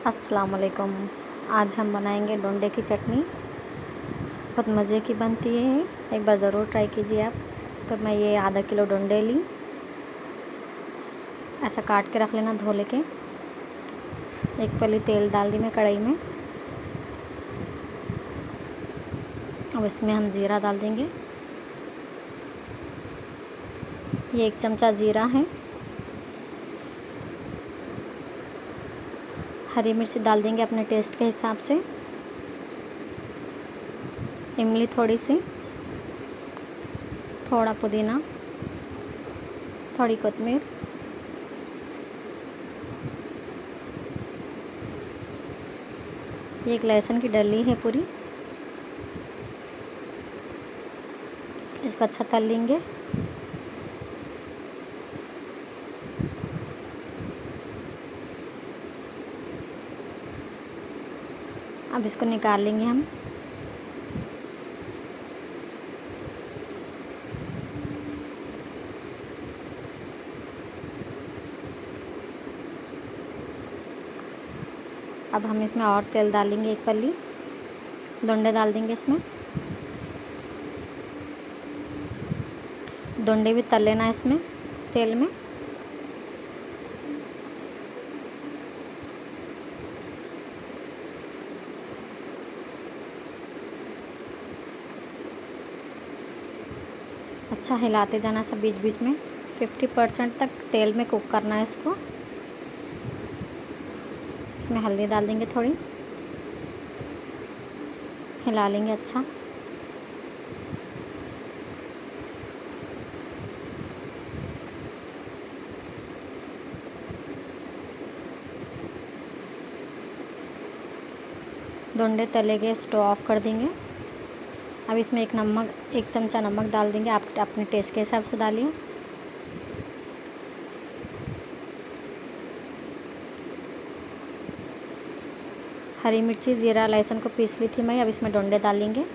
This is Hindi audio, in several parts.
अस्सलाम वालेकुम। आज हम बनाएंगे डोंडे की चटनी। बहुत मज़े की बनती है, एक बार ज़रूर ट्राई कीजिए आप। तो मैं ये आधा किलो डोंडे ली, ऐसा काट के रख लेना धो लेके। एक पली तेल डाल दी मैं कढ़ाई में। अब इसमें हम ज़ीरा डाल देंगे। ये 1 चमचा ज़ीरा है। हरी मिर्च डाल देंगे अपने टेस्ट के हिसाब से। इमली थोड़ी सी, थोड़ा पुदीना, थोड़ी कोतमीर, ये एक लहसुन की डली है पूरी, इसको अच्छा तल लेंगे। अब इसको निकाल लेंगे हम। अब हम इसमें और तेल डालेंगे, एक पल्ली डोंडे डाल देंगे इसमें। डोंडे भी तल लेना है इसमें तेल में। अच्छा हिलाते जाना सब बीच बीच में। 50% तक तेल में कुक करना है इसको। इसमें हल्दी डाल देंगे थोड़ी, हिला लेंगे अच्छा। डोंडे तले गए, स्टोव ऑफ कर देंगे। अब इसमें एक चमचा नमक डाल देंगे, आप अपने टेस्ट के हिसाब से डालिए। हरी मिर्ची, ज़ीरा, लहसुन को पीस ली थी मैं। अब इसमें डोंडे डालेंगे।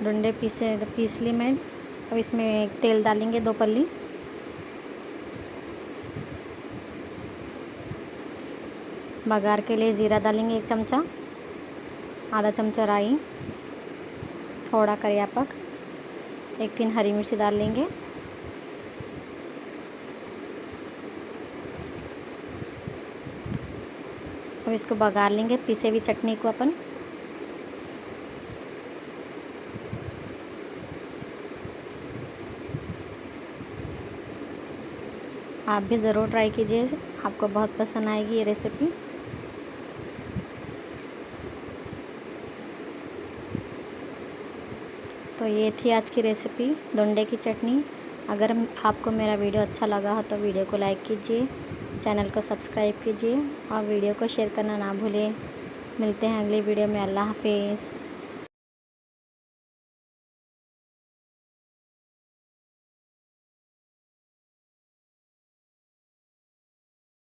डोंडे पीस ली मैं। अब इसमें तेल डालेंगे 2 पल्ली। बघार के लिए ज़ीरा डालेंगे 1 चमचा, आधा चमचा राई, थोड़ा करियापक, 1-3 हरी मिर्ची डाल लेंगे। अब इसको बघार लेंगे पीसे हुई चटनी को अपन। आप भी ज़रूर ट्राई कीजिए, आपको बहुत पसंद आएगी ये रेसिपी। तो ये थी आज की रेसिपी डोंडे की चटनी। अगर आपको मेरा वीडियो अच्छा लगा हो तो वीडियो को लाइक कीजिए, चैनल को सब्सक्राइब कीजिए और वीडियो को शेयर करना ना भूलिए। मिलते हैं अगली वीडियो में। अल्लाह हाफिज़।